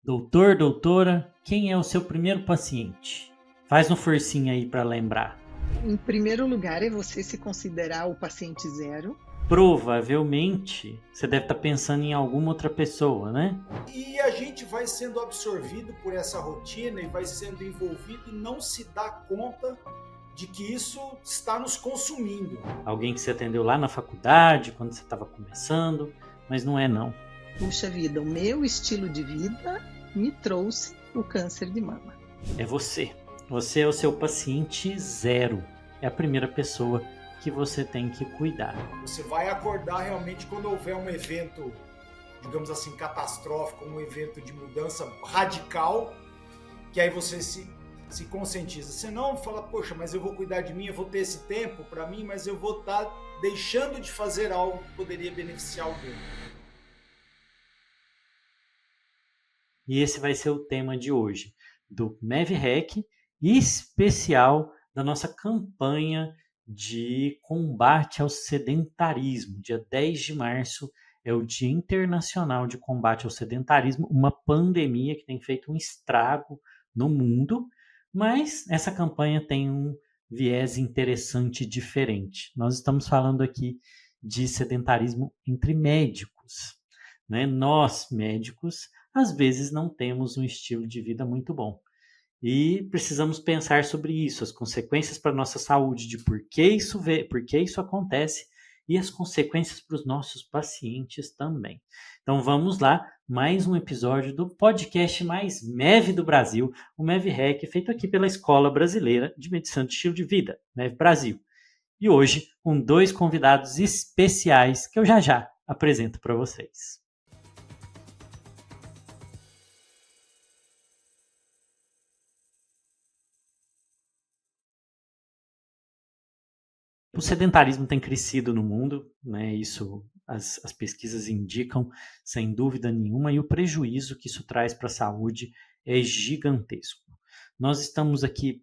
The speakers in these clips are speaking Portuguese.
Doutor, doutora, quem é o seu primeiro paciente? Faz um forcinho aí para lembrar. Em primeiro lugar, é você se considerar o paciente zero. Provavelmente você deve estar pensando em alguma outra pessoa, né? E a gente vai sendo absorvido por essa rotina e vai sendo envolvido e não se dá conta de que isso está nos consumindo. Alguém que você atendeu lá na faculdade, quando você estava começando, mas não é não. Puxa vida, o meu estilo de vida me trouxe o câncer de mama. É você. Você é o seu paciente zero. É a primeira pessoa que você tem que cuidar. Você vai acordar realmente quando houver um evento, digamos assim, catastrófico, um evento de mudança radical, que aí você se conscientiza. Você não fala, poxa, mas eu vou cuidar de mim, eu vou ter esse tempo para mim, mas eu vou estar deixando de fazer algo que poderia beneficiar alguém. E esse vai ser o tema de hoje, do MEVREC, especial da nossa campanha de combate ao sedentarismo. Dia 10 de março é o Dia Internacional de Combate ao Sedentarismo, uma pandemia que tem feito um estrago no mundo, mas essa campanha tem um viés interessante e diferente. Nós estamos falando aqui de sedentarismo entre médicos, né? Nós, médicos, às vezes não temos um estilo de vida muito bom. E precisamos pensar sobre isso, as consequências para a nossa saúde, de por que isso acontece e as consequências para os nossos pacientes também. Então vamos lá, mais um episódio do podcast mais MEV do Brasil, o MEVREC, feito aqui pela Escola Brasileira de Medicina de Estilo de Vida, MEV Brasil. E hoje com 2 convidados especiais que eu já apresento para vocês. O sedentarismo tem crescido no mundo, né? Isso as pesquisas indicam, sem dúvida nenhuma, e o prejuízo que isso traz para a saúde é gigantesco. Nós estamos aqui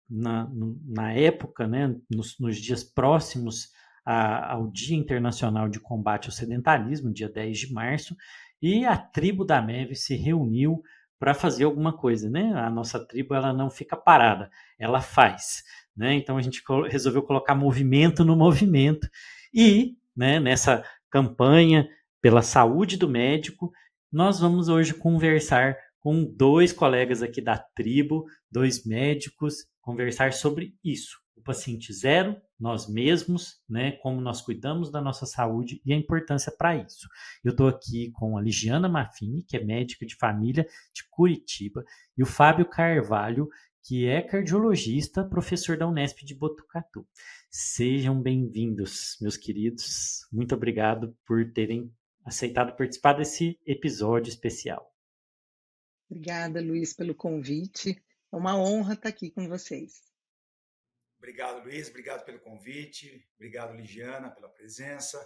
na época, né, nos dias próximos ao Dia Internacional de Combate ao Sedentarismo, dia 10 de março, e a tribo da MEV se reuniu para fazer alguma coisa, né? A nossa tribo ela não fica parada, ela faz. Né? Então a gente resolveu colocar movimento no movimento e, né, nessa campanha pela saúde do médico, nós vamos hoje conversar com 2 colegas aqui da tribo, 2 médicos, conversar sobre isso, o paciente zero, nós mesmos, né, como nós cuidamos da nossa saúde e a importância para isso. Eu estou aqui com a Ligiana Maffini, que é médica de família de Curitiba, e o Fábio Carvalho, que é cardiologista, professor da Unesp de Botucatu. Sejam bem-vindos, meus queridos. Muito obrigado por terem aceitado participar desse episódio especial. Obrigada, Luiz, pelo convite. É uma honra estar aqui com vocês. Obrigado, Luiz. Obrigado pelo convite. Obrigado, Ligiana, pela presença.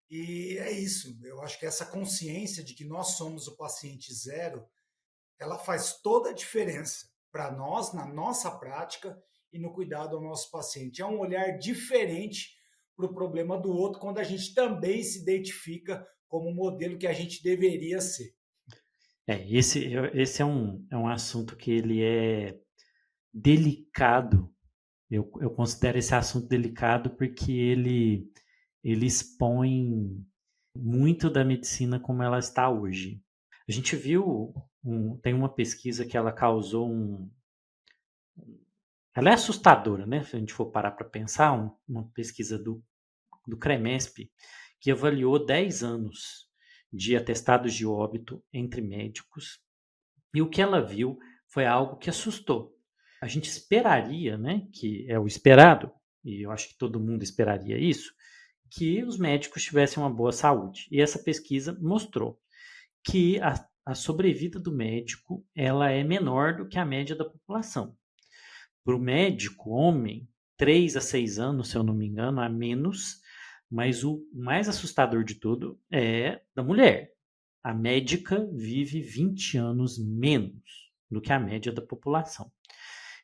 E é isso. Eu acho que essa consciência de que nós somos o paciente zero, ela faz toda a diferença para nós, na nossa prática e no cuidado ao nosso paciente. É um olhar diferente para o problema do outro, quando a gente também se identifica como o modelo que a gente deveria ser. Esse é um assunto que ele é delicado. Eu considero esse assunto delicado porque ele expõe muito da medicina como ela está hoje. A gente viu, tem uma pesquisa que ela causou ela é assustadora, né? Se a gente for parar para pensar, uma pesquisa do CREMESP, que avaliou 10 anos de atestados de óbito entre médicos, e o que ela viu foi algo que assustou. A gente esperaria, né, que é o esperado, e eu acho que todo mundo esperaria isso, que os médicos tivessem uma boa saúde. E essa pesquisa mostrou que a sobrevida do médico ela é menor do que a média da população. Para o médico, homem, 3 a 6 anos, se eu não me engano, a menos, mas o mais assustador de tudo é da mulher. A médica vive 20 anos menos do que a média da população.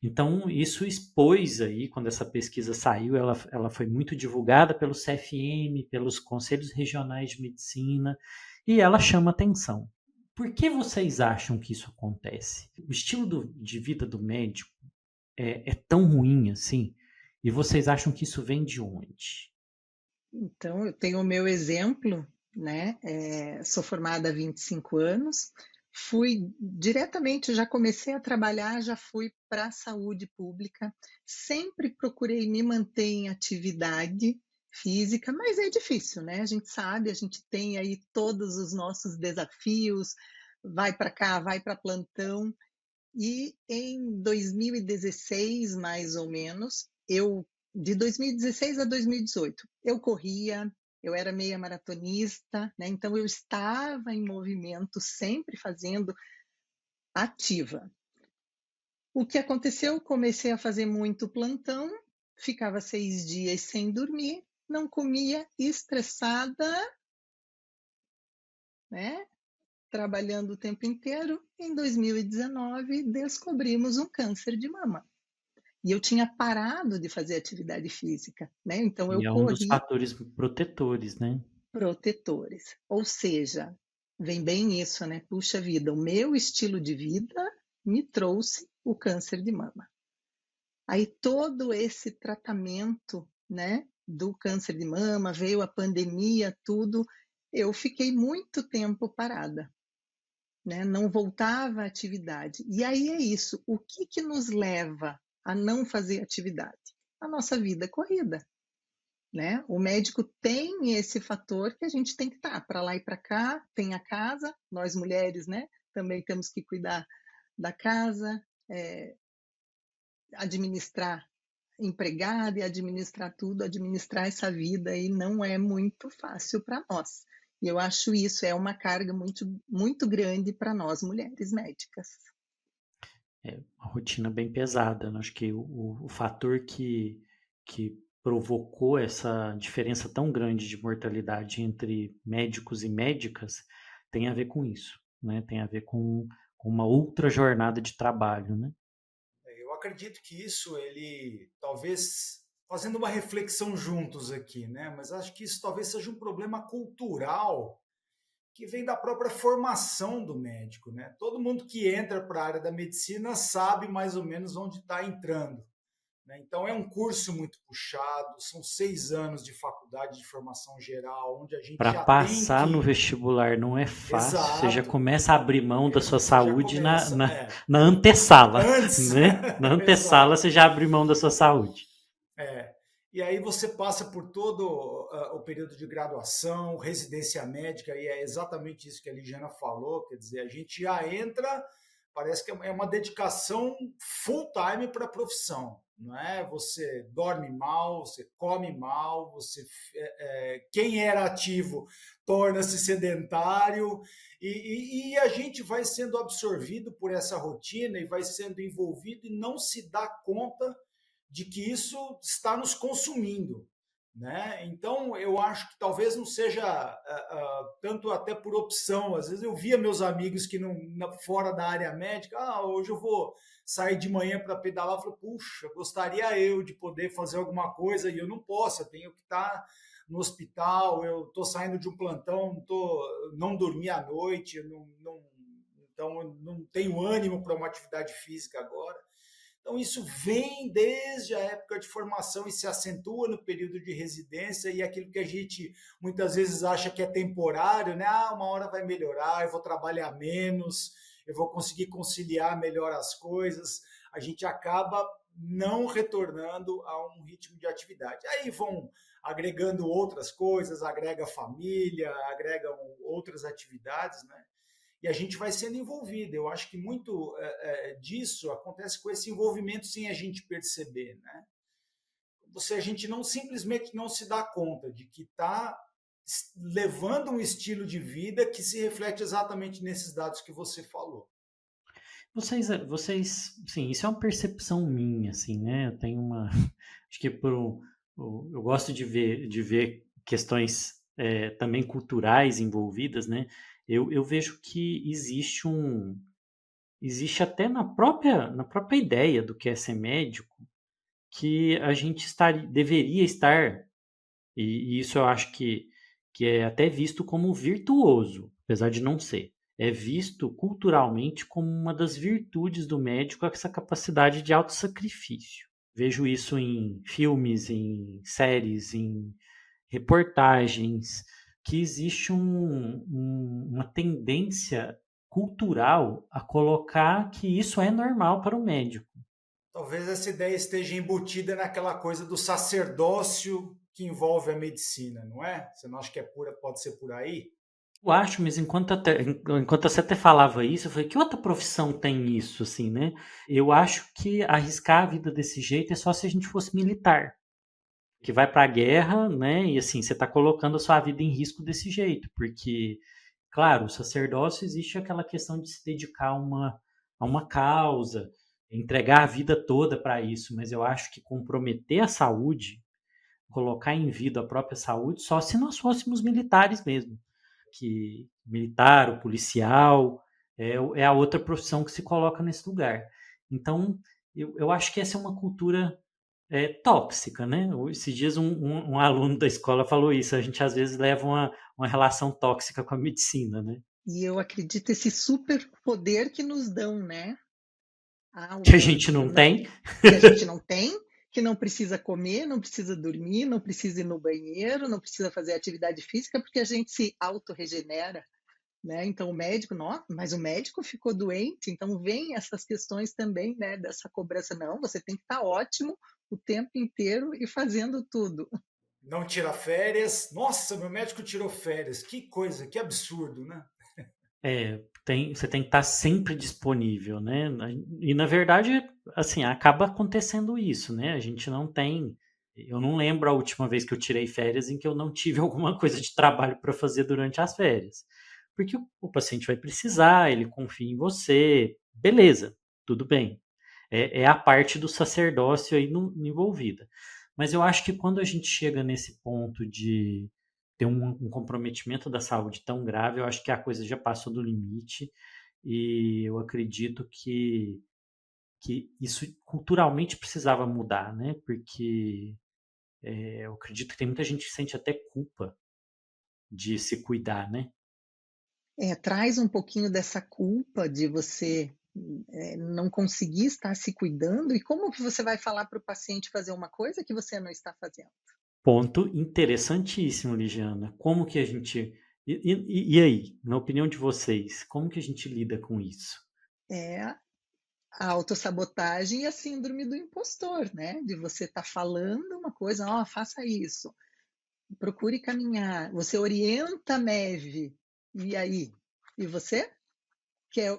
Então, isso expôs aí, quando essa pesquisa saiu, ela foi muito divulgada pelo CFM, pelos conselhos regionais de medicina, e ela chama atenção. Por que vocês acham que isso acontece? O estilo de vida do médico é tão ruim assim? E vocês acham que isso vem de onde? Então, eu tenho o meu exemplo, né? Sou formada há 25 anos, fui diretamente, já comecei a trabalhar, já fui para a saúde pública, sempre procurei me manter em atividade física, mas é difícil, né? A gente sabe, a gente tem aí todos os nossos desafios, vai para cá, vai para plantão, e em 2016, mais ou menos, de 2016 a 2018, eu corria, eu era meia maratonista, né? Então eu estava em movimento, sempre fazendo ativa. O que aconteceu? Comecei a fazer muito plantão, ficava 6 dias sem dormir, não comia, estressada, né? Trabalhando o tempo inteiro. Em 2019, descobrimos um câncer de mama. E eu tinha parado de fazer atividade física, né? Então eu E é um dos corri fatores protetores, né? protetores. Ou seja, vem bem isso, né? Puxa vida, o meu estilo de vida me trouxe o câncer de mama. Aí todo esse tratamento, né, do câncer de mama, veio a pandemia, tudo, eu fiquei muito tempo parada, né? Não voltava à atividade. E aí é isso, o que nos leva a não fazer atividade? A nossa vida corrida, né? O médico tem esse fator que a gente tem que estar para lá e para cá, tem a casa, nós mulheres, né? Também temos que cuidar da casa, administrar empregada e administrar tudo, administrar essa vida aí não é muito fácil para nós. E eu acho isso é uma carga muito, muito grande para nós mulheres médicas. É uma rotina bem pesada, né? Acho que o fator que provocou essa diferença tão grande de mortalidade entre médicos e médicas tem a ver com isso, né? Tem a ver com uma outra jornada de trabalho, né? Eu acredito que isso, ele talvez fazendo uma reflexão juntos aqui, né? Mas acho que isso talvez seja um problema cultural que vem da própria formação do médico, né? Todo mundo que entra para a área da medicina sabe mais ou menos onde está entrando, né? Então é um curso muito puxado, são 6 anos de faculdade de formação geral, onde a gente Para já tem passar no que. vestibular não é fácil, você já Exato, começa a abrir mão da sua você já saúde na, começa. na, na antessala, Antes, né? Na antessala exato. você já abre mão da sua saúde. É. E aí você passa por todo o período de graduação, residência médica, e é exatamente isso que a Ligiana falou, quer dizer, a gente já entra, parece que é uma dedicação full time para a profissão, não é? Você dorme mal, você come mal, quem era ativo torna-se sedentário, e a gente vai sendo absorvido por essa rotina e vai sendo envolvido e não se dá conta de que isso está nos consumindo, né? Então eu acho que talvez não seja tanto até por opção. Às vezes eu via meus amigos que não fora da área médica, hoje eu vou sair de manhã para pedalar, eu falei, puxa, gostaria eu de poder fazer alguma coisa e eu não posso, eu tenho que estar no hospital, eu estou saindo de um plantão, não dormi à noite, então eu não tenho ânimo para uma atividade física agora. Então, isso vem desde a época de formação e se acentua no período de residência, e aquilo que a gente muitas vezes acha que é temporário, né? Uma hora vai melhorar, eu vou trabalhar menos, eu vou conseguir conciliar melhor as coisas, a gente acaba não retornando a um ritmo de atividade. Aí vão agregando outras coisas, agrega família, agregam outras atividades, né? E a gente vai sendo envolvido. Eu acho que muito disso acontece com esse envolvimento sem a gente perceber, né? A gente não simplesmente não se dá conta de que está levando um estilo de vida que se reflete exatamente nesses dados que você falou. Sim, isso é uma percepção minha, assim, né? Eu tenho uma, acho que eu gosto de ver questões também culturais envolvidas, né? Eu vejo que existe até na própria ideia do que é ser médico, que a gente deveria estar, e isso eu acho que é até visto como virtuoso, apesar de não ser. é visto culturalmente como uma das virtudes do médico, essa capacidade de autossacrifício. Vejo isso em filmes, em séries, em reportagens, que existe uma tendência cultural a colocar que isso é normal para o médico. Talvez essa ideia esteja embutida naquela coisa do sacerdócio que envolve a medicina, não é? Você não acha que pode ser por aí? Eu acho, mas enquanto você até falava isso, eu falei, que outra profissão tem isso, assim, né? Eu acho que arriscar a vida desse jeito é só se a gente fosse militar, que vai para a guerra, né? E assim, você está colocando a sua vida em risco desse jeito, porque, claro, o sacerdócio existe aquela questão de se dedicar a uma causa, entregar a vida toda para isso, mas eu acho que comprometer a saúde, colocar em vida a própria saúde, só se nós fôssemos militares mesmo. Que militar, o policial, é a outra profissão que se coloca nesse lugar. Então, eu acho que essa é uma cultura tóxica, né? Esses dias um aluno da escola falou isso, a gente às vezes leva uma relação tóxica com a medicina, né? E eu acredito esse super poder que nos dão, né? Ah, o Que a gente médico não tem. que a gente não tem, que não precisa comer, não precisa dormir, não precisa ir no banheiro, não precisa fazer atividade física, porque a gente se autorregenera, né? Então o médico, não, mas o médico ficou doente, então vem essas questões também, né, dessa cobrança. Não, você tem que estar ótimo o tempo inteiro e fazendo tudo. Não tira férias. Nossa, meu médico tirou férias. Que coisa, que absurdo, né? Você tem que estar sempre disponível, né? E na verdade, assim, acaba acontecendo isso, né? A gente não tem. Eu não lembro a última vez que eu tirei férias em que eu não tive alguma coisa de trabalho para fazer durante as férias. Porque o paciente vai precisar, ele confia em você, beleza, tudo bem. É a parte do sacerdócio aí envolvida. Mas eu acho que quando a gente chega nesse ponto de ter um comprometimento da saúde tão grave, eu acho que a coisa já passou do limite e eu acredito que isso culturalmente precisava mudar, né? Porque eu acredito que tem muita gente que sente até culpa de se cuidar, né? Traz um pouquinho dessa culpa de você não conseguir estar se cuidando, e como que você vai falar para o paciente fazer uma coisa que você não está fazendo? Ponto interessantíssimo, Ligiana. Como que a gente. E aí, na opinião de vocês, como que a gente lida com isso? É a autossabotagem e a síndrome do impostor, né? De você estar falando uma coisa, ó, faça isso, procure caminhar, você orienta a neve, e aí? E você?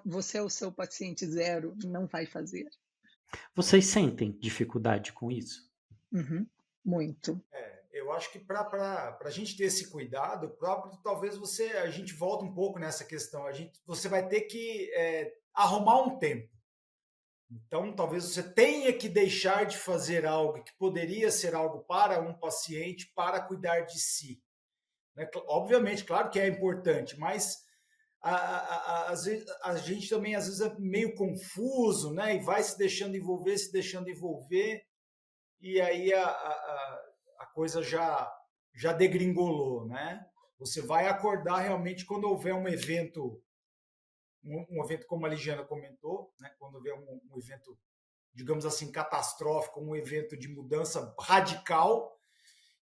Você é o seu paciente zero, não vai fazer? Vocês sentem dificuldade com isso? Uhum, muito. Eu acho que para a gente ter esse cuidado próprio, talvez a gente volta um pouco nessa questão. Você vai ter que arrumar um tempo. Então, talvez você tenha que deixar de fazer algo que poderia ser algo para um paciente para cuidar de si. Né? Obviamente, claro que é importante, mas às vezes, a gente também às vezes é meio confuso, né? E vai se deixando envolver, e aí a coisa já degringolou, né? Você vai acordar realmente quando houver um evento como a Ligiana comentou, né? Quando houver um evento, digamos assim, catastrófico, um evento de mudança radical,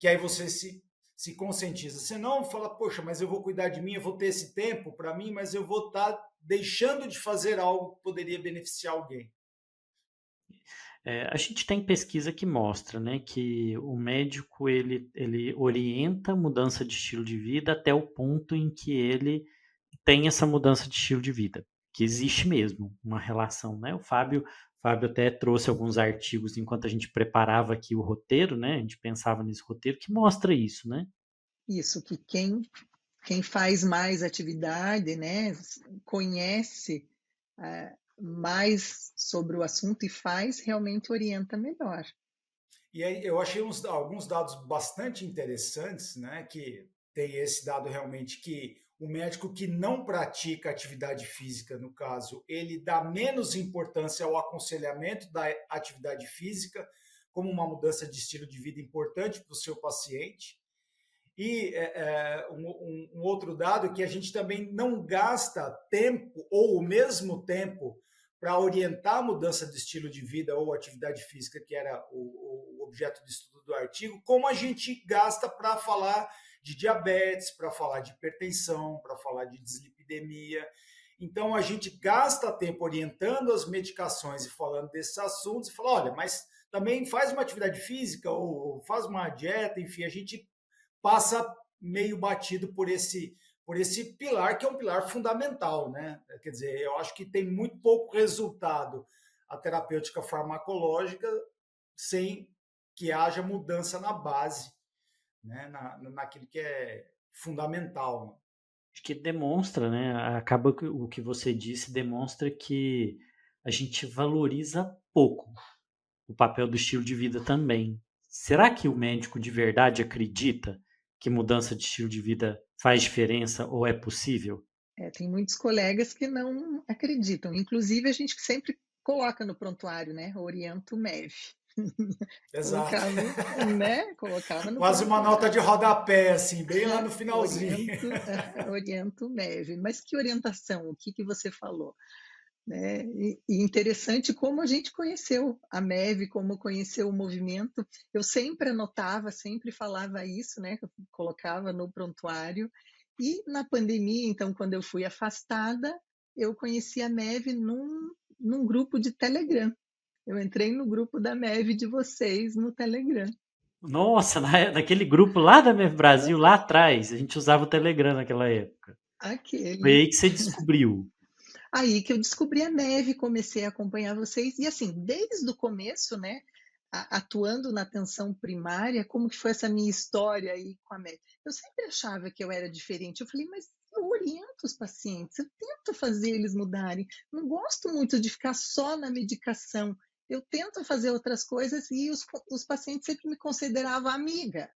que aí você se conscientiza. Você não fala, poxa, mas eu vou cuidar de mim, eu vou ter esse tempo para mim, mas eu vou estar deixando de fazer algo que poderia beneficiar alguém. A gente tem pesquisa que mostra, né, que o médico ele orienta a mudança de estilo de vida até o ponto em que ele tem essa mudança de estilo de vida, que existe mesmo uma relação, né? Fábio até trouxe alguns artigos enquanto a gente preparava aqui o roteiro, né? A gente pensava nesse roteiro que mostra isso, né? Isso, que quem faz mais atividade, né, conhece mais sobre o assunto e faz, realmente orienta melhor. E aí eu achei alguns dados bastante interessantes, né? Que tem esse dado realmente que o médico que não pratica atividade física, no caso, ele dá menos importância ao aconselhamento da atividade física como uma mudança de estilo de vida importante para o seu paciente. E um outro dado é que a gente também não gasta tempo ou o mesmo tempo para orientar a mudança de estilo de vida ou atividade física, que era o objeto de estudo do artigo, como a gente gasta para falar de diabetes, para falar de hipertensão, para falar de dislipidemia. Então, a gente gasta tempo orientando as medicações e falando desses assuntos e fala, olha, mas também faz uma atividade física ou faz uma dieta, enfim, a gente passa meio batido por esse pilar, que é um pilar fundamental, né? Quer dizer, eu acho que tem muito pouco resultado a terapêutica farmacológica sem que haja mudança na base, né? Naquilo que é fundamental. Acho que demonstra, né? Acaba que o que você disse demonstra que a gente valoriza pouco o papel do estilo de vida também. Será que o médico de verdade acredita que mudança de estilo de vida faz diferença ou é possível? Tem muitos colegas que não acreditam. Inclusive, a gente sempre coloca no prontuário, né? Oriento MEV. Exato. Colocava no Quase uma nota de rodapé, assim, bem lá no finalzinho. Oriento MEV. Mas que orientação? O que você falou? Né? E interessante como a gente conheceu a MEV, como conheceu o movimento. Eu sempre anotava, sempre falava isso, né? Eu colocava no prontuário. E na pandemia, então, quando eu fui afastada, eu conheci a MEV num grupo de Telegram. Eu entrei no grupo da MEV de vocês no Telegram. Nossa, naquele grupo lá da MEV Brasil, lá atrás, a gente usava o Telegram naquela época. Foi aí que você descobriu. Aí que eu descobri a MEV, comecei a acompanhar vocês. E assim, desde o começo, né? Atuando na atenção primária, como que foi essa minha história aí com a MEV? Eu sempre achava que eu era diferente. Eu falei, mas eu oriento os pacientes, eu tento fazer eles mudarem. Não gosto muito de ficar só na medicação. Eu tento fazer outras coisas e os pacientes sempre me consideravam amiga.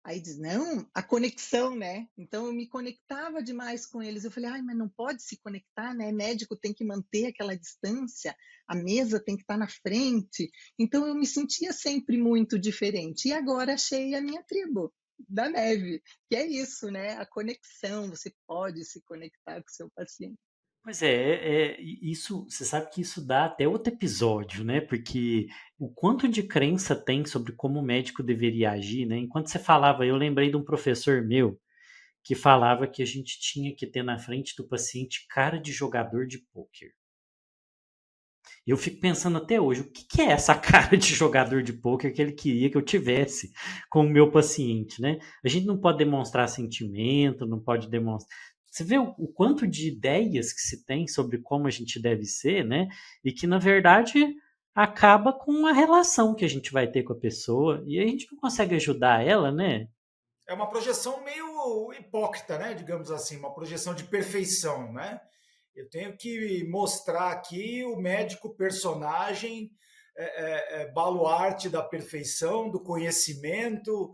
Aí diz, não, a conexão, né? Então eu me conectava demais com eles. Eu falei, mas não pode se conectar, né? Médico tem que manter aquela distância, a mesa tem que estar na frente. Então eu me sentia sempre muito diferente. E agora achei a minha tribo da MEV, que é isso, né? A conexão, você pode se conectar com o seu paciente. Pois isso, você sabe que isso dá até outro episódio, né? Porque o quanto de crença tem sobre como o médico deveria agir, né? Enquanto você falava, eu lembrei de um professor meu que falava que a gente tinha que ter na frente do paciente cara de jogador de pôquer. Eu fico pensando até hoje, o que é essa cara de jogador de pôquer que ele queria que eu tivesse com o meu paciente, né? A gente não pode demonstrar sentimento, não pode demonstrar. Você vê o quanto de ideias que se tem sobre como a gente deve ser, né? E que, na verdade, acaba com a relação que a gente vai ter com a pessoa e a gente não consegue ajudar ela, né? É uma projeção meio hipócrita, né? Digamos assim, uma projeção de perfeição, né? Eu tenho que mostrar aqui o médico personagem, baluarte da perfeição, do conhecimento,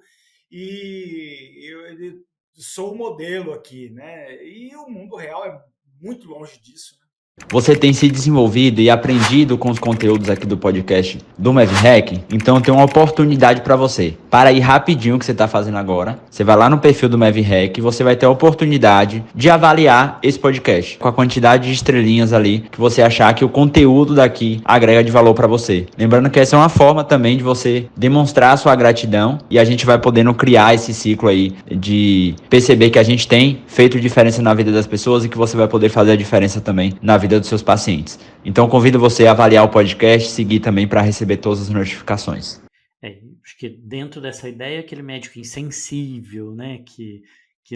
e eu sou o modelo aqui, né? E o mundo real é muito longe disso, né? Você tem se desenvolvido e aprendido com os conteúdos aqui do podcast do MevHack? Então tem uma oportunidade para você. Para aí rapidinho o que você está fazendo agora. Você vai lá no perfil do MevHack e você vai ter a oportunidade de avaliar esse podcast com a quantidade de estrelinhas ali que você achar que o conteúdo daqui agrega de valor para você. Lembrando que essa é uma forma também de você demonstrar a sua gratidão e a gente vai podendo criar esse ciclo aí de perceber que a gente tem feito diferença na vida das pessoas e que você vai poder fazer a diferença também na vida dos seus pacientes. Então convido você a avaliar o podcast, seguir também para receber todas as notificações. Acho que dentro dessa ideia, aquele médico insensível, né, que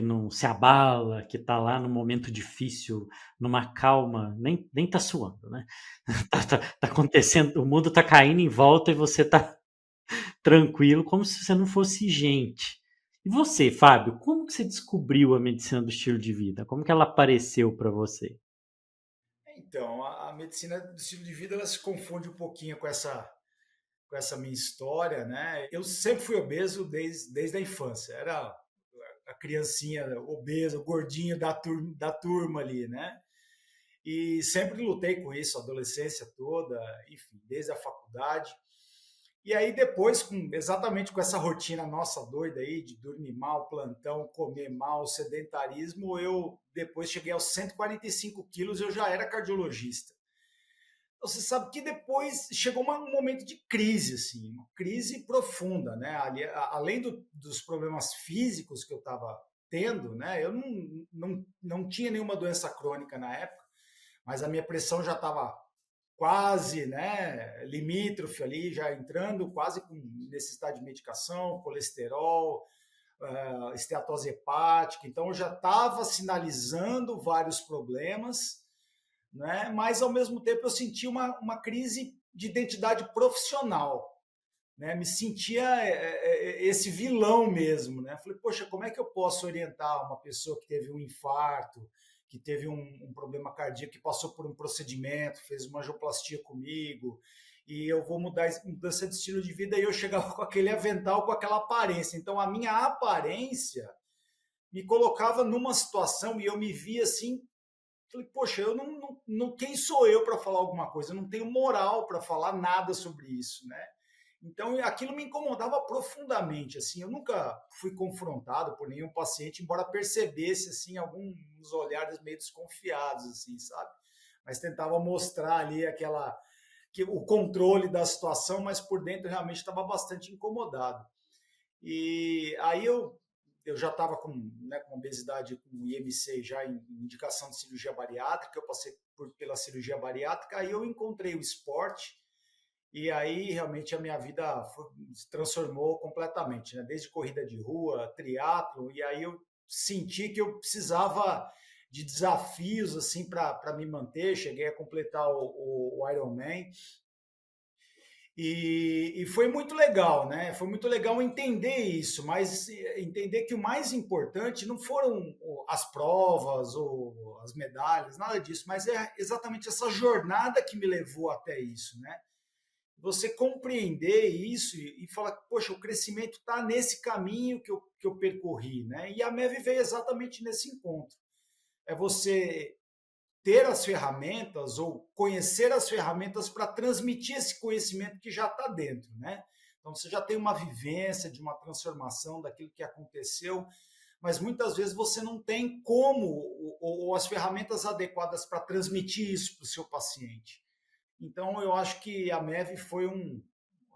não se abala, que está lá no momento difícil, numa calma, nem tá suando, né? Tá acontecendo, o mundo tá caindo em volta e você tá tranquilo, como se você não fosse gente. E você, Fábio, como que você descobriu a medicina do estilo de vida? Como que ela apareceu para você? Então, a medicina do estilo de vida ela se confunde um pouquinho com essa minha história, né? Eu sempre fui obeso desde a infância. Era a criancinha obesa, o gordinho da turma ali, né? E sempre lutei com isso, a adolescência toda, enfim, desde a faculdade. E aí depois, exatamente com essa rotina nossa doida aí, de dormir mal, plantão, comer mal, sedentarismo, eu depois cheguei aos 145 quilos, eu já era cardiologista. Você sabe que depois chegou um momento de crise, assim, uma crise profunda, né? Além dos problemas físicos que eu estava tendo, né? Eu não tinha nenhuma doença crônica na época, mas a minha pressão já estava quase, né, limítrofe ali, já entrando quase com necessidade de medicação, colesterol, esteatose hepática. Então, eu já estava sinalizando vários problemas, né? Mas ao mesmo tempo eu sentia uma crise de identidade profissional, né? Me sentia esse vilão mesmo, né? Falei, poxa, como é que eu posso orientar uma pessoa que teve um infarto, que teve um problema cardíaco, que passou por um procedimento, fez uma angioplastia comigo, e eu vou mudança de estilo de vida, e eu chegava com aquele avental, com aquela aparência. Então, a minha aparência me colocava numa situação, e eu me via assim. Falei, poxa, eu quem sou eu para falar alguma coisa? Eu não tenho moral para falar nada sobre isso, né? Então, aquilo me incomodava profundamente, assim, eu nunca fui confrontado por nenhum paciente, embora percebesse, assim, alguns olhares meio desconfiados, assim, sabe? Mas tentava mostrar ali o controle da situação, mas por dentro realmente estava bastante incomodado. E aí eu já estava com obesidade, com IMC já em indicação de cirurgia bariátrica, eu passei pela cirurgia bariátrica, aí eu encontrei o esporte, e aí realmente a minha vida se transformou completamente, né? Desde corrida de rua, triatlo, e aí eu senti que eu precisava de desafios assim para me manter. Cheguei a completar o Ironman, e foi muito legal, né? Foi muito legal entender isso, mas entender que o mais importante não foram as provas ou as medalhas, nada disso, mas é exatamente essa jornada que me levou até isso, né? Você compreender isso e falar, poxa, o crescimento está nesse caminho que eu percorri, né? E a MEV veio exatamente nesse encontro. É você ter as ferramentas ou conhecer as ferramentas para transmitir esse conhecimento que já está dentro, né? Então, você já tem uma vivência de uma transformação daquilo que aconteceu, mas muitas vezes você não tem como ou as ferramentas adequadas para transmitir isso para o seu paciente. Então, eu acho que a MEV foi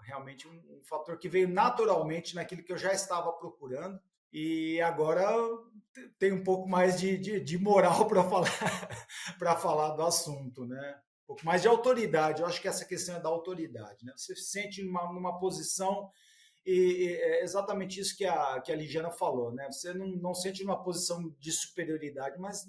realmente um fator que veio naturalmente naquilo que eu já estava procurando, e agora tem um pouco mais de moral para falar do assunto, né? Um pouco mais de autoridade. Eu acho que essa questão é da autoridade, né? Você se sente numa posição, e é exatamente isso que a Ligiana falou, né? Você não sente numa posição de superioridade, mas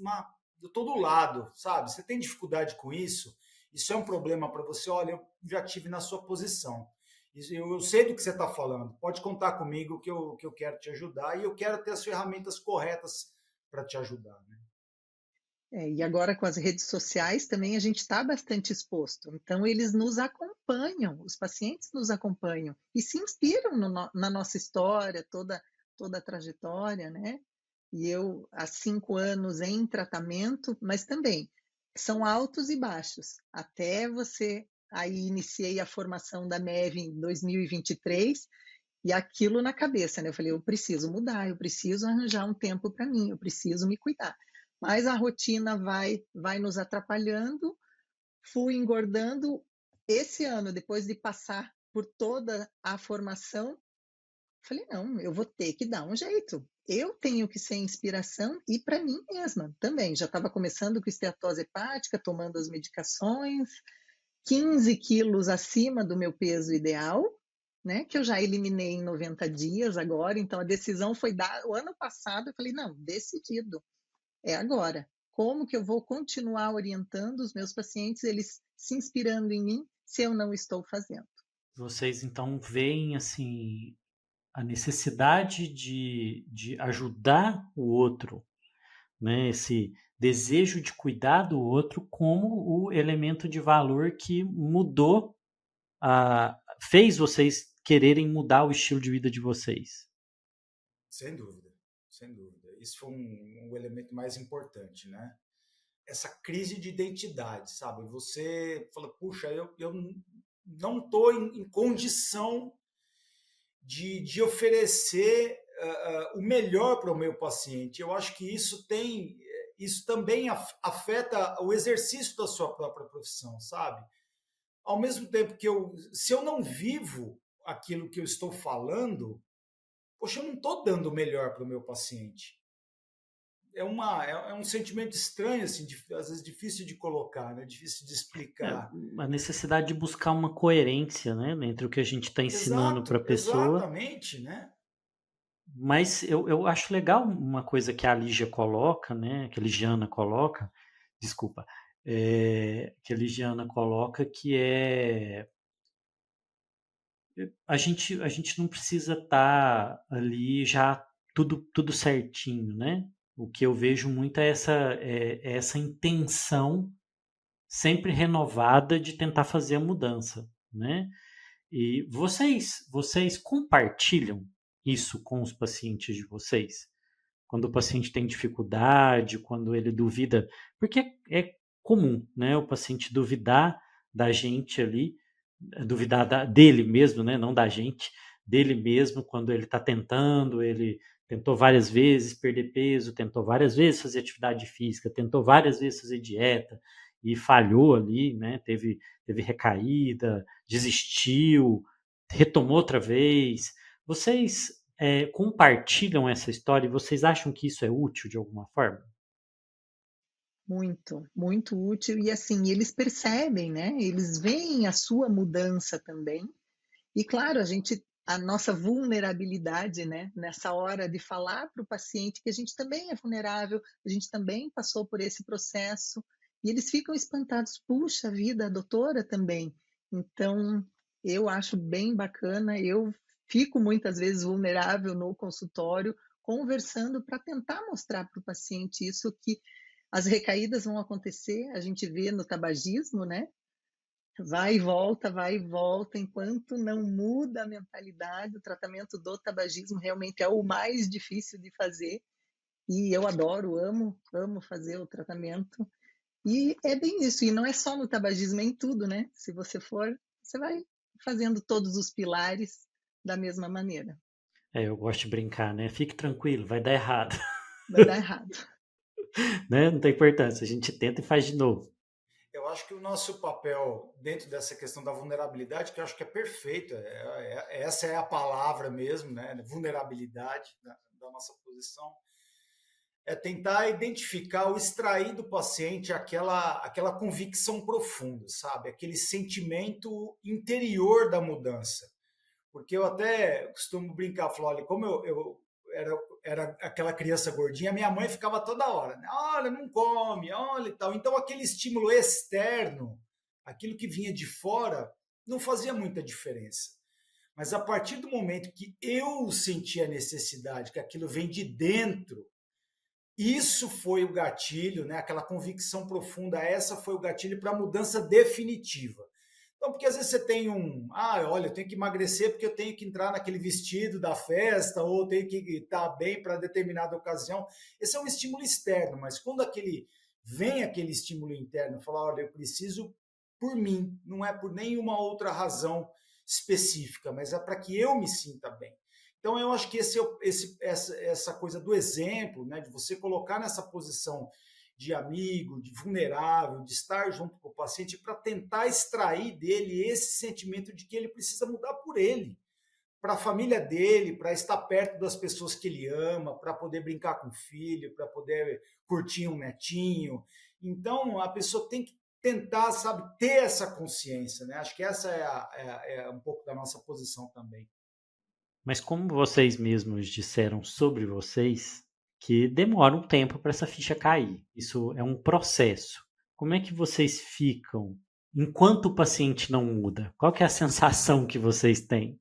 de todo lado, sabe? Você tem dificuldade com isso? Isso é um problema para você? Olha, eu já tive na sua posição. Eu sei do que você está falando. Pode contar comigo que eu quero te ajudar, e eu quero ter as ferramentas corretas para te ajudar, né? E agora com as redes sociais também a gente está bastante exposto. Então eles nos acompanham, os pacientes nos acompanham e se inspiram na nossa história, toda a trajetória, né? E eu há 5 anos em tratamento, mas também são altos e baixos. Até você, aí iniciei a formação da MEV em 2023, e aquilo na cabeça, né? Eu falei, eu preciso mudar, eu preciso arranjar um tempo para mim, eu preciso me cuidar. Mas a rotina vai nos atrapalhando, fui engordando. Esse ano, depois de passar por toda a formação, falei, não, eu vou ter que dar um jeito. Eu tenho que ser inspiração e para mim mesma também. Já estava começando com esteatose hepática, tomando as medicações, 15 quilos acima do meu peso ideal, né? Que eu já eliminei em 90 dias agora. Então a decisão foi dar. O ano passado eu falei, não, decidido, é agora. Como que eu vou continuar orientando os meus pacientes, eles se inspirando em mim, se eu não estou fazendo? Vocês então veem assim a necessidade de ajudar o outro, né? Esse desejo de cuidar do outro como o elemento de valor que mudou, fez vocês quererem mudar o estilo de vida de vocês. Sem dúvida, sem dúvida. Isso foi um elemento mais importante, né? Essa crise de identidade, sabe? Você fala, puxa, eu não estou em condição de oferecer o melhor para o meu paciente. Eu acho que isso também afeta o exercício da sua própria profissão, sabe? Ao mesmo tempo que se eu não vivo aquilo que eu estou falando, poxa, eu não estou dando o melhor para o meu paciente. É um sentimento estranho, assim, às vezes difícil de colocar, né? Difícil de explicar. A necessidade de buscar uma coerência, né, entre o que a gente está ensinando para a pessoa. Exatamente, né? Mas eu acho legal uma coisa que a Lígia coloca, né, que a Ligiana coloca, desculpa, que a Ligiana coloca, que a gente não precisa estar ali já tudo certinho, né? O que eu vejo muito é essa intenção sempre renovada de tentar fazer a mudança, né? E vocês compartilham isso com os pacientes de vocês? Quando o paciente tem dificuldade, quando ele duvida, porque é comum, né? O paciente duvidar da gente ali, duvidar dele mesmo, né? Não da gente, dele mesmo, quando ele está tentando, ele tentou várias vezes perder peso, tentou várias vezes fazer atividade física, tentou várias vezes fazer dieta e falhou ali, né? Teve recaída, desistiu, retomou outra vez. Vocês compartilham essa história e vocês acham que isso é útil de alguma forma? Muito, muito útil. E assim, eles percebem, né? Eles veem a sua mudança também. E claro, a nossa vulnerabilidade, né? Nessa hora de falar para o paciente que a gente também é vulnerável, a gente também passou por esse processo. E eles ficam espantados, puxa vida, a doutora também. Então, eu acho bem bacana, eu fico muitas vezes vulnerável no consultório, conversando para tentar mostrar para o paciente isso, que as recaídas vão acontecer, a gente vê no tabagismo, né? Vai e volta, enquanto não muda a mentalidade. O tratamento do tabagismo realmente é o mais difícil de fazer, e eu adoro, amo fazer o tratamento. E é bem isso, e não é só no tabagismo, é em tudo, né? Se você for, você vai fazendo todos os pilares da mesma maneira. Eu gosto de brincar, né? Fique tranquilo, vai dar errado. Vai dar errado. Né? Não tem importância, a gente tenta e faz de novo. Eu acho que o nosso papel dentro dessa questão da vulnerabilidade, que eu acho que é perfeito, essa é a palavra mesmo, né? Vulnerabilidade da nossa posição, é tentar identificar ou extrair do paciente aquela convicção profunda, sabe? Aquele sentimento interior da mudança. Porque eu até costumo brincar, falar, olha, como eu era aquela criança gordinha, minha mãe ficava toda hora, né? Olha, não come, olha e tal. Então, aquele estímulo externo, aquilo que vinha de fora, não fazia muita diferença. Mas a partir do momento que eu senti a necessidade, que aquilo vem de dentro, isso foi o gatilho, né? Aquela convicção profunda, essa foi o gatilho para a mudança definitiva. Então, porque às vezes você tem olha, eu tenho que emagrecer porque eu tenho que entrar naquele vestido da festa, ou tenho que estar bem para determinada ocasião. Esse é um estímulo externo, mas quando vem aquele estímulo interno, falar, olha, eu preciso por mim, não é por nenhuma outra razão específica, mas é para que eu me sinta bem. Então, eu acho que essa coisa do exemplo, né, de você colocar nessa posição de amigo, de vulnerável, de estar junto com o paciente para tentar extrair dele esse sentimento de que ele precisa mudar por ele, para a família dele, para estar perto das pessoas que ele ama, para poder brincar com o filho, para poder curtir um netinho. Então, a pessoa tem que tentar, sabe, ter essa consciência, né? Acho que essa é um pouco da nossa posição também. Mas como vocês mesmos disseram sobre vocês, que demora um tempo para essa ficha cair. Isso é um processo. Como é que vocês ficam enquanto o paciente não muda? Qual que é a sensação que vocês têm?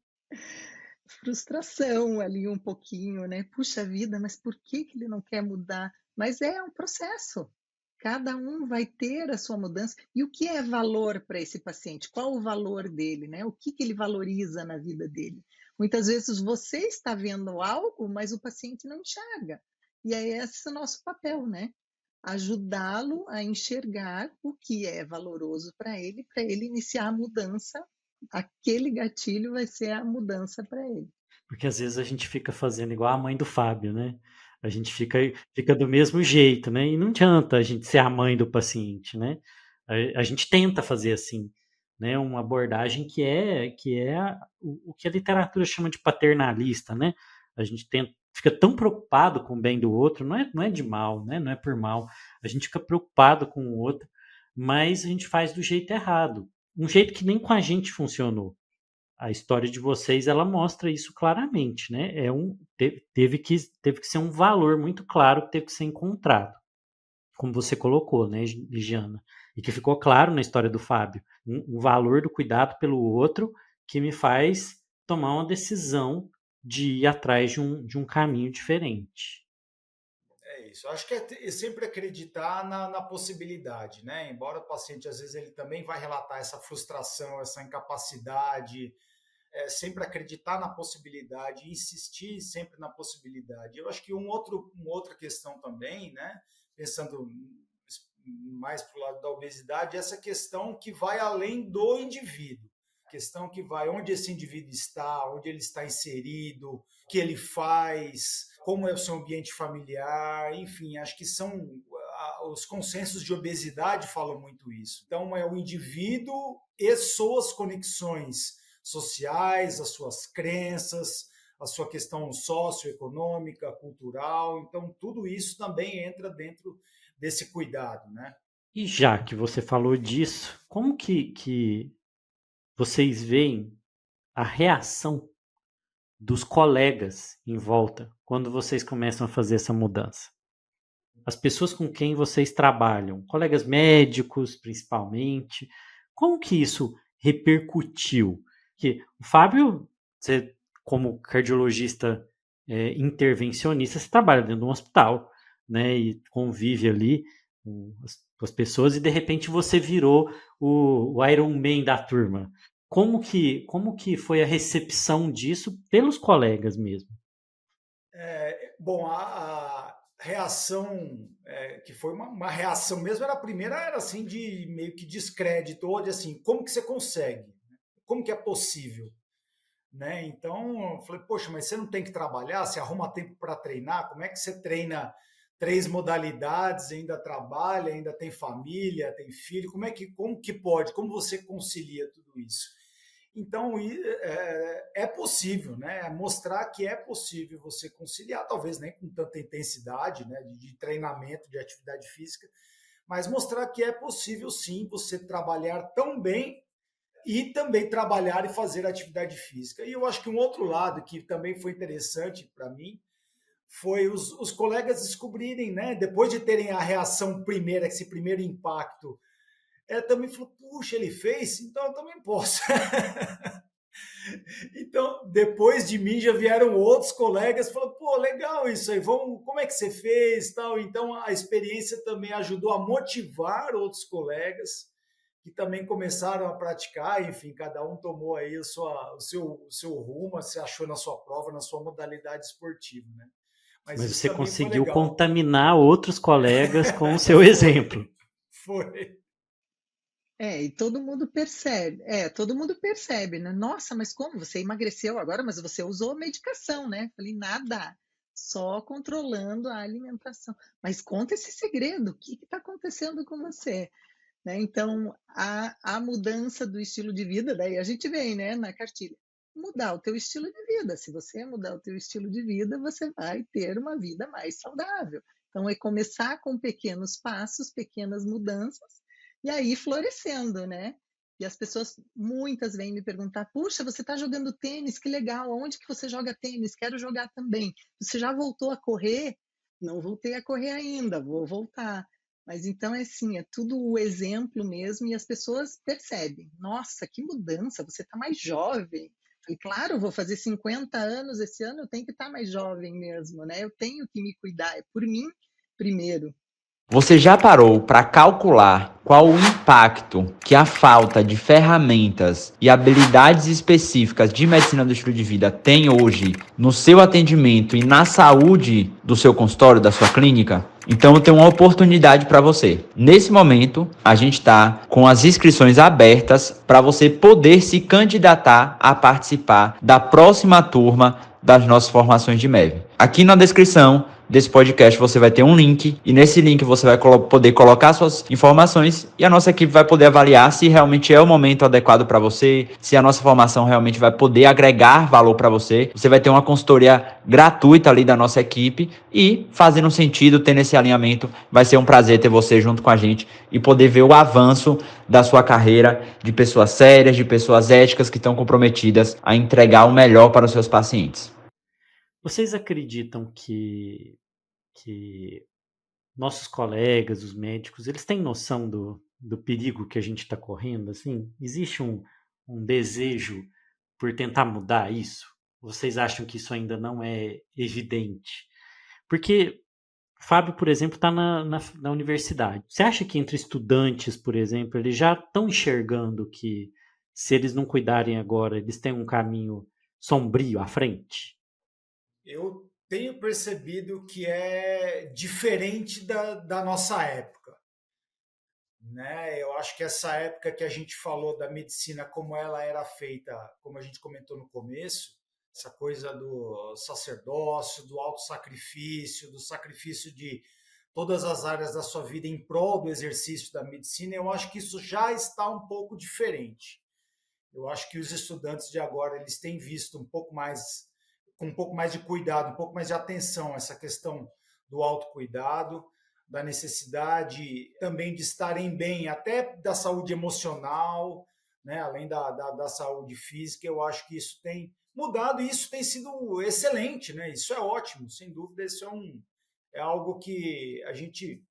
Frustração ali um pouquinho, né? Puxa vida, mas por que ele não quer mudar? Mas é um processo. Cada um vai ter a sua mudança. E o que é valor para esse paciente? Qual o valor dele, né? O que ele valoriza na vida dele? Muitas vezes você está vendo algo, mas o paciente não enxerga. E é esse o nosso papel, né? Ajudá-lo a enxergar o que é valoroso para ele iniciar a mudança aquele gatilho vai ser a mudança para ele. Porque às vezes a gente fica fazendo igual a mãe do Fábio, né? A gente fica do mesmo jeito, né? E não adianta a gente ser a mãe do paciente, né? A gente tenta fazer assim, né? Uma abordagem que é o que a literatura chama de paternalista, né? A gente fica tão preocupado com o bem do outro, não é de mal, né? Não é por mal. A gente fica preocupado com o outro, mas a gente faz do jeito errado. Um jeito que nem com a gente funcionou. A história de vocês, ela mostra isso claramente, né? Teve que ser um valor muito claro que teve que ser encontrado, como você colocou, né, Ligiana? E que ficou claro na história do Fábio. O valor do cuidado pelo outro que me faz tomar uma decisão de ir atrás de um caminho diferente. É isso. Eu acho que é sempre acreditar na possibilidade, né? Embora o paciente, às vezes, ele também vai relatar essa frustração, essa incapacidade, sempre acreditar na possibilidade, insistir sempre na possibilidade. Eu acho que uma outra questão também, né? Pensando mais para o lado da obesidade, essa questão que vai além do indivíduo. Questão que vai onde esse indivíduo está, onde ele está inserido, o que ele faz, como é o seu ambiente familiar, enfim, acho que os consensos de obesidade falam muito isso. Então, é o indivíduo e suas conexões sociais, as suas crenças, a sua questão socioeconômica, cultural. Então, tudo isso também entra dentro desse cuidado, né? E já que você falou disso, como que vocês veem a reação dos colegas em volta quando vocês começam a fazer essa mudança? As pessoas com quem vocês trabalham, colegas médicos principalmente, como que isso repercutiu? Que o Fábio, você, como cardiologista intervencionista, você trabalha dentro de um hospital, né, e convive ali com as pessoas, e de repente você virou o Iron Man da turma. Como que foi a recepção disso pelos colegas mesmo? Bom, a reação, que foi uma reação mesmo, a primeira era assim de meio que descrédito, ou de assim, como que você consegue? Como que é possível? Né? Então, eu falei, poxa, mas você não tem que trabalhar? Você arruma tempo para treinar? Como é que você treina 3 modalidades, ainda trabalha, ainda tem família, tem filho? Como que pode? Como você concilia tudo isso? Então, é possível, né? Mostrar que é possível você conciliar, talvez nem com tanta intensidade, né, de treinamento, de atividade física, mas mostrar que é possível, sim, você trabalhar tão bem e também trabalhar e fazer atividade física. E eu acho que um outro lado que também foi interessante para mim foi os colegas descobrirem, né, depois de terem a reação primeira, esse primeiro impacto, também falou, puxa, ele fez, então eu também posso. Então, depois de mim já vieram outros colegas e falaram, pô, legal isso aí, como é que você fez? Tal. Então, a experiência também ajudou a motivar outros colegas que também começaram a praticar, enfim, cada um tomou aí o seu rumo, se achou na sua prova, na sua modalidade esportiva, né? Mas você conseguiu contaminar outros colegas com o seu exemplo. Foi. E todo mundo percebe, né? Nossa, mas como? Você emagreceu agora, mas você usou medicação, né? Falei, nada, só controlando a alimentação. Mas conta esse segredo, o que está acontecendo com você? Né? Então, a mudança do estilo de vida, daí a gente vem, né, na cartilha, mudar o teu estilo de vida. Se você mudar o teu estilo de vida, você vai ter uma vida mais saudável. Então, é começar com pequenos passos, pequenas mudanças, e aí florescendo, né? E as pessoas, muitas vêm me perguntar, puxa, você está jogando tênis, que legal, onde que você joga tênis? Quero jogar também. Você já voltou a correr? Não voltei a correr ainda, vou voltar. Mas então é assim, é tudo o exemplo mesmo, e as pessoas percebem, nossa, que mudança, você está mais jovem. Falei, claro, vou fazer 50 anos esse ano, eu tenho que estar mais jovem mesmo, né? Eu tenho que me cuidar, é por mim primeiro. Você já parou para calcular qual o impacto que a falta de ferramentas e habilidades específicas de medicina do estilo de vida tem hoje no seu atendimento e na saúde do seu consultório, da sua clínica? Então eu tenho uma oportunidade para você. Nesse momento, a gente está com as inscrições abertas para você poder se candidatar a participar da próxima turma das nossas formações de MEV. Aqui na descrição desse podcast você vai ter um link e nesse link você vai poder colocar suas informações e a nossa equipe vai poder avaliar se realmente é o momento adequado para você, se a nossa formação realmente vai poder agregar valor para você. Você vai ter uma consultoria gratuita ali da nossa equipe e fazendo sentido, tendo esse alinhamento, vai ser um prazer ter você junto com a gente e poder ver o avanço da sua carreira de pessoas sérias, de pessoas éticas que estão comprometidas a entregar o melhor para os seus pacientes. Vocês acreditam que nossos colegas, os médicos, eles têm noção do perigo que a gente está correndo? Assim? Existe um desejo por tentar mudar isso? Vocês acham que isso ainda não é evidente? Porque o Fábio, por exemplo, está na universidade. Você acha que entre estudantes, por exemplo, eles já estão enxergando que se eles não cuidarem agora, eles têm um caminho sombrio à frente? Eu tenho percebido que é diferente da nossa época, né? Eu acho que essa época que a gente falou da medicina como ela era feita, como a gente comentou no começo, essa coisa do sacerdócio, do autossacrifício, do sacrifício de todas as áreas da sua vida em prol do exercício da medicina, eu acho que isso já está um pouco diferente. Eu acho que os estudantes de agora eles têm visto um pouco mais, com um pouco mais de cuidado, um pouco mais de atenção a essa questão do autocuidado, da necessidade também de estarem bem, até da saúde emocional, né? Além da saúde física. Eu acho que isso tem mudado e isso tem sido excelente, né? Isso é ótimo, sem dúvida. Isso é algo que a gente,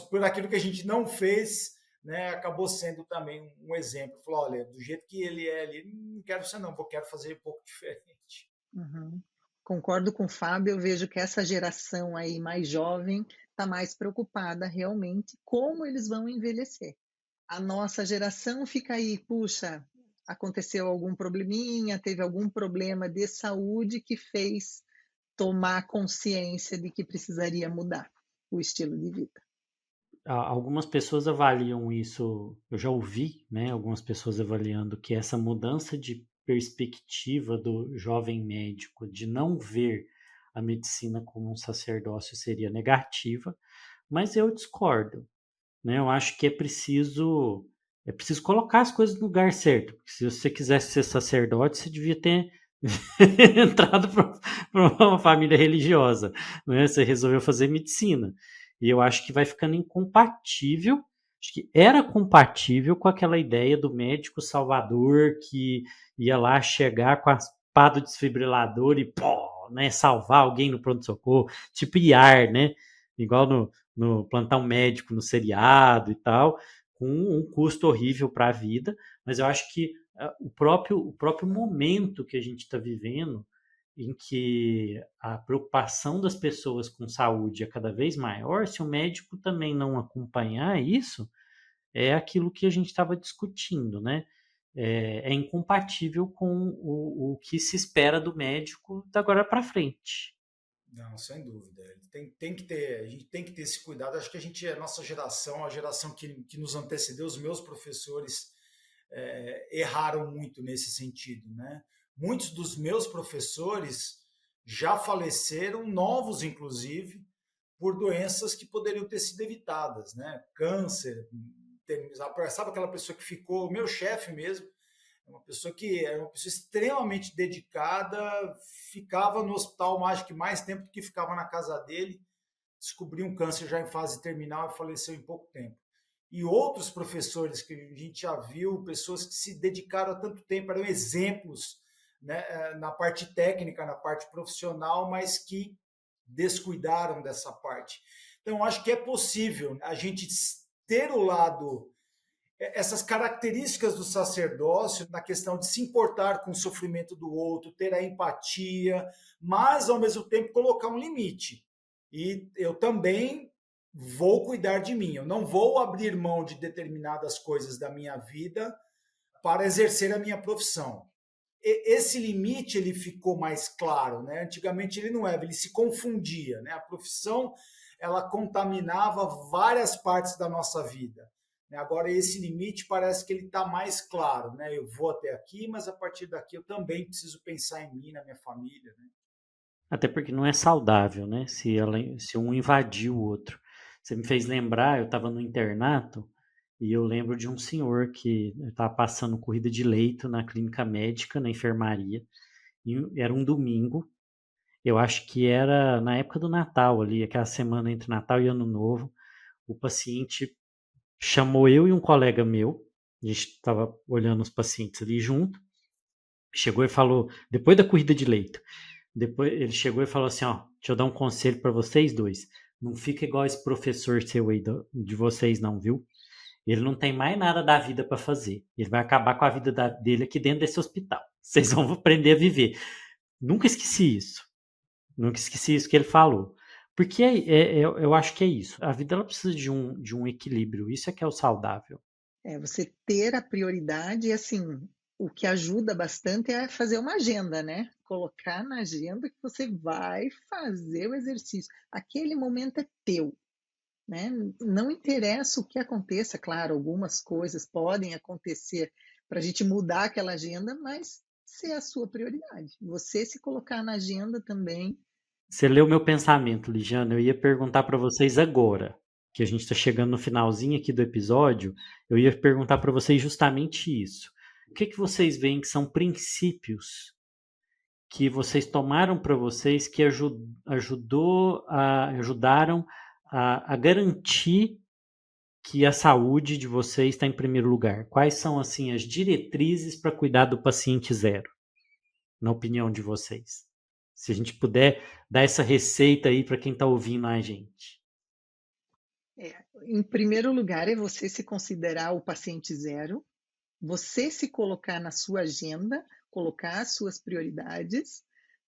por aquilo que a gente não fez, né, acabou sendo também um exemplo. Falou, olha, do jeito que ele é ali, não quero ser não, quero fazer um pouco diferente. Uhum. Concordo com o Fábio, eu vejo que essa geração aí mais jovem está mais preocupada realmente como eles vão envelhecer. A nossa geração fica aí, puxa, aconteceu algum probleminha, teve algum problema de saúde que fez tomar consciência de que precisaria mudar o estilo de vida. Algumas pessoas avaliam isso, eu já ouvi, né, algumas pessoas avaliando que essa mudança de perspectiva do jovem médico de não ver a medicina como um sacerdócio seria negativa, mas eu discordo, né? Eu acho que é preciso colocar as coisas no lugar certo. Porque se você quisesse ser sacerdote, você devia ter entrado para uma família religiosa, né? Você resolveu fazer medicina. E eu acho que vai ficando incompatível. Acho que era compatível com aquela ideia do médico salvador que ia lá chegar com a espada desfibrilador e pô, né, salvar alguém no pronto-socorro, tipo IAR, né? Igual no plantão médico, no seriado e tal, com um custo horrível para a vida, mas eu acho que o próprio momento que a gente está vivendo, em que a preocupação das pessoas com saúde é cada vez maior, se o médico também não acompanhar isso, é aquilo que a gente estava discutindo, né? É incompatível com o que se espera do médico da agora para frente. Não, sem dúvida. Tem que ter, a gente tem que ter esse cuidado. Acho que a nossa geração, a geração que nos antecedeu, os meus professores erraram muito nesse sentido, né? Muitos dos meus professores já faleceram, novos inclusive, por doenças que poderiam ter sido evitadas, né? Câncer, sabe aquela pessoa que ficou, o meu chefe mesmo, uma pessoa que era uma pessoa extremamente dedicada, ficava no hospital mais tempo do que ficava na casa dele, descobriu um câncer já em fase terminal e faleceu em pouco tempo. E outros professores que a gente já viu, pessoas que se dedicaram há tanto tempo, eram exemplos, né, na parte técnica, na parte profissional, mas que descuidaram dessa parte. Então, acho que é possível a gente ter o lado, essas características do sacerdócio, na questão de se importar com o sofrimento do outro, ter a empatia, mas, ao mesmo tempo, colocar um limite. E eu também vou cuidar de mim. Eu não vou abrir mão de determinadas coisas da minha vida para exercer a minha profissão. Esse limite ele ficou mais claro, né? Antigamente ele não era, ele se confundia, né? A profissão ela contaminava várias partes da nossa vida. Agora, esse limite parece que ele está mais claro, né? Eu vou até aqui, mas a partir daqui eu também preciso pensar em mim, na minha família, né? Até porque não é saudável, né? Se um invadir o outro. Você me fez lembrar, eu estava no internato e eu lembro de um senhor que estava passando corrida de leito na clínica médica, na enfermaria, e era um domingo. Eu acho que era na época do Natal ali, aquela semana entre Natal e Ano Novo. O paciente chamou eu e um colega meu, a gente estava olhando os pacientes ali junto, chegou e falou, depois da corrida de leito, depois ele chegou e falou assim, ó, deixa eu dar um conselho para vocês dois, não fica igual esse professor seu aí de vocês não, viu? Ele não tem mais nada da vida para fazer, ele vai acabar com a vida dele aqui dentro desse hospital, vocês vão aprender a viver. Nunca esqueci isso. Nunca esqueci isso que ele falou. Porque eu acho que é isso. A vida ela precisa de um equilíbrio. Isso é que é o saudável. Você ter a prioridade, e assim, o que ajuda bastante é fazer uma agenda, né? Colocar na agenda que você vai fazer o exercício. Aquele momento é teu, né? Não interessa o que aconteça, claro, algumas coisas podem acontecer para a gente mudar aquela agenda, mas ser a sua prioridade. Você se colocar na agenda também. Você leu meu pensamento, Ligiana. Eu ia perguntar para vocês agora, que a gente está chegando no finalzinho aqui do episódio. Eu ia perguntar para vocês justamente isso. O que vocês veem que são princípios que vocês tomaram para vocês que ajudaram a garantir que a saúde de vocês está em primeiro lugar? Quais são assim as diretrizes para cuidar do paciente zero, na opinião de vocês? Se a gente puder dar essa receita aí para quem está ouvindo a gente. Em primeiro lugar, é você se considerar o paciente zero, você se colocar na sua agenda, colocar as suas prioridades,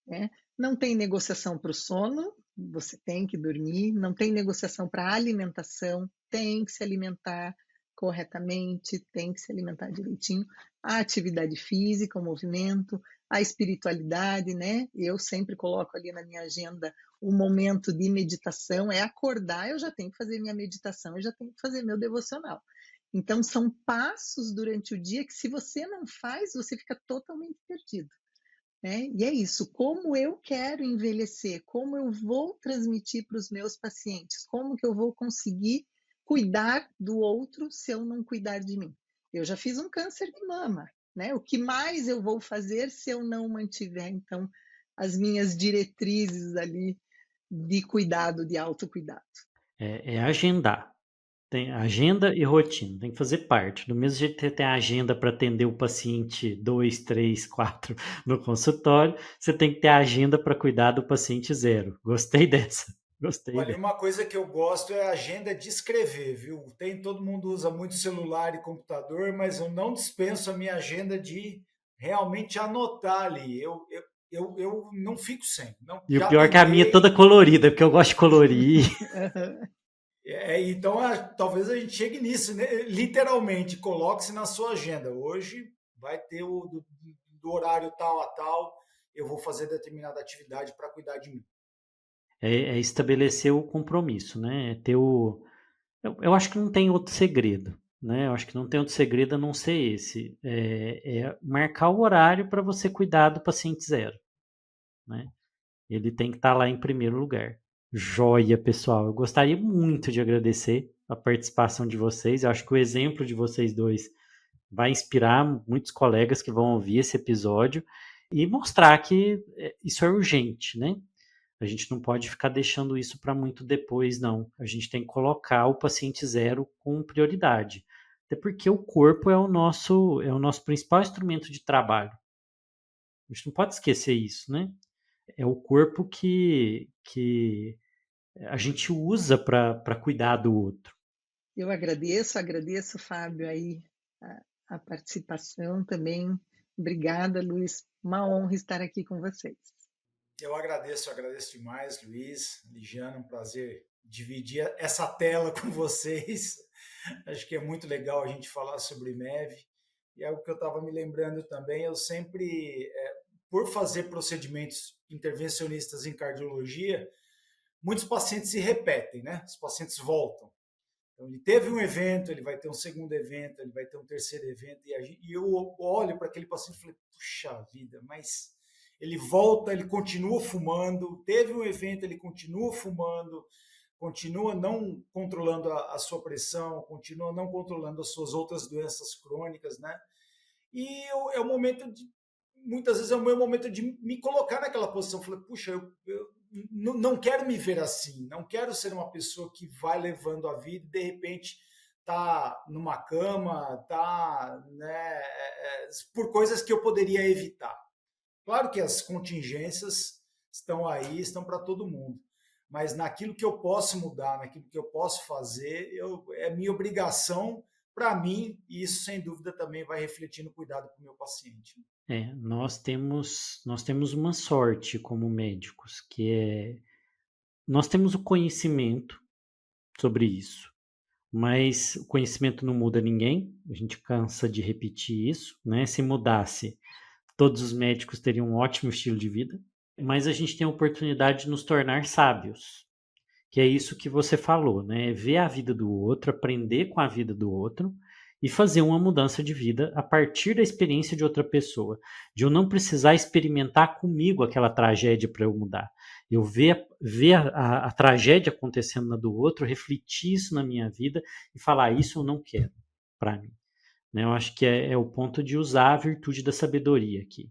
né? Não tem negociação para o sono, você tem que dormir, não tem negociação para a alimentação, tem que se alimentar corretamente, tem que se alimentar direitinho. A atividade física, o movimento, a espiritualidade, né? Eu sempre coloco ali na minha agenda um momento de meditação, é acordar, eu já tenho que fazer minha meditação, eu já tenho que fazer meu devocional. Então, são passos durante o dia que, se você não faz, você fica totalmente perdido, né? E é isso, como eu quero envelhecer, como eu vou transmitir para os meus pacientes, como que eu vou conseguir cuidar do outro se eu não cuidar de mim? Eu já fiz um câncer de mama, né? O que mais eu vou fazer se eu não mantiver, então, as minhas diretrizes ali de cuidado, de autocuidado? É agendar. Tem agenda e rotina, tem que fazer parte. Do mesmo jeito que você tem a agenda para atender o paciente 2, 3, 4 no consultório, você tem que ter a agenda para cuidar do paciente zero. Gostei dessa. Gostei Olha, dessa. uma coisa que eu gosto é a agenda de escrever, viu? Todo mundo usa muito celular e computador, mas eu não dispenso a minha agenda de realmente anotar ali. Eu não fico sem. Não, E o já pior é que a minha é tentei. toda colorida, porque eu gosto de colorir. Então, talvez a gente chegue nisso, né? Literalmente, coloque-se na sua agenda. Hoje vai ter do horário tal a tal, eu vou fazer determinada atividade para cuidar de mim. É estabelecer o compromisso, né? Eu acho que não tem outro segredo, né? Eu acho que não tem outro segredo a não ser esse. É marcar o horário para você cuidar do paciente zero, né? Ele tem que estar lá em primeiro lugar. Joia, pessoal. Eu gostaria muito de agradecer a participação de vocês. Eu acho que o exemplo de vocês dois vai inspirar muitos colegas que vão ouvir esse episódio e mostrar que isso é urgente, né? A gente não pode ficar deixando isso para muito depois, não. A gente tem que colocar o paciente zero com prioridade. Até porque o corpo é o nosso principal instrumento de trabalho. A gente não pode esquecer isso, né? É o corpo que a gente usa para cuidar do outro. Eu agradeço, Fábio, aí a participação também. Obrigada, Luiz. Uma honra estar aqui com vocês. Eu agradeço demais, Luiz, Ligiana, um prazer dividir essa tela com vocês. Acho que é muito legal a gente falar sobre MEV. E algo que eu estava me lembrando também, eu sempre, por fazer procedimentos intervencionistas em cardiologia, muitos pacientes se repetem, né? Os pacientes voltam. Então, ele teve um evento, ele vai ter um segundo evento, ele vai ter um terceiro evento, e eu olho para aquele paciente e falei, puxa vida, mas ele volta, ele continua fumando, teve um evento, ele continua fumando, continua não controlando a sua pressão, continua não controlando as suas outras doenças crônicas, né? E é o momento de, muitas vezes é o meu momento de me colocar naquela posição. Falei, puxa, eu não quero me ver assim, não quero ser uma pessoa que vai levando a vida e de repente tá numa cama, tá, né, por coisas que eu poderia evitar. Claro que as contingências estão aí, estão para todo mundo, mas naquilo que eu posso mudar, naquilo que eu posso fazer, é minha obrigação para mim, e isso sem dúvida também vai refletir no cuidado com o meu paciente. Nós temos uma sorte como médicos, que é nós temos o conhecimento sobre isso, mas o conhecimento não muda ninguém, a gente cansa de repetir isso, né? Se mudasse, todos os médicos teriam um ótimo estilo de vida, mas a gente tem a oportunidade de nos tornar sábios, que é isso que você falou, né? Ver a vida do outro, aprender com a vida do outro e fazer uma mudança de vida a partir da experiência de outra pessoa, de eu não precisar experimentar comigo aquela tragédia para eu mudar. Eu ver a tragédia acontecendo na do outro, refletir isso na minha vida e falar, isso eu não quero para mim. Né? Eu acho que é o ponto de usar a virtude da sabedoria aqui.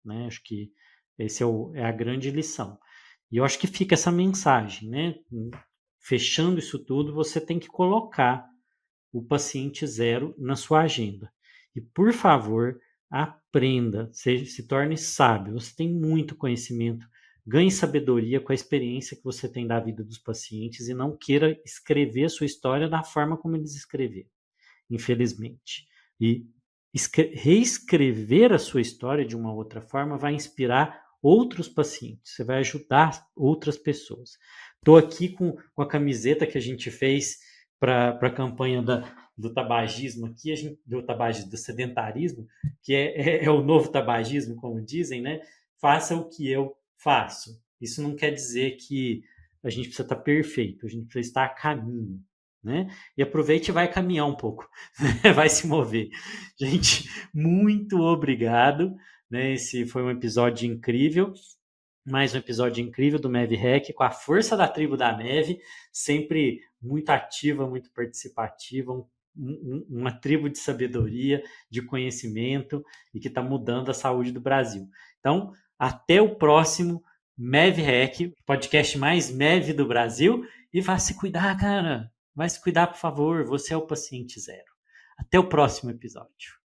Né? Acho que esse é a grande lição. E eu acho que fica essa mensagem, né? Fechando isso tudo, você tem que colocar o paciente zero na sua agenda. E, por favor, aprenda, se torne sábio. Você tem muito conhecimento, ganhe sabedoria com a experiência que você tem da vida dos pacientes e não queira escrever a sua história da forma como eles escreveram, infelizmente. E reescrever a sua história de uma outra forma vai inspirar outros pacientes, você vai ajudar outras pessoas. Estou aqui com a camiseta que a gente fez para a campanha do tabagismo aqui, do sedentarismo, que é o novo tabagismo, como dizem, né? Faça o que eu faço. Isso não quer dizer que a gente precisa estar perfeito, a gente precisa estar a caminho, né? E aproveite e vai caminhar um pouco, vai se mover. Gente, muito obrigado, né? Esse foi um episódio incrível, mais um episódio incrível do MevRec, com a força da tribo da neve, sempre muito ativa, muito participativa, uma tribo de sabedoria, de conhecimento e que está mudando a saúde do Brasil. Então, até o próximo MevRec, podcast mais Mev do Brasil, e vá se cuidar, cara. Vai se cuidar, por favor. Você é o paciente zero. Até o próximo episódio.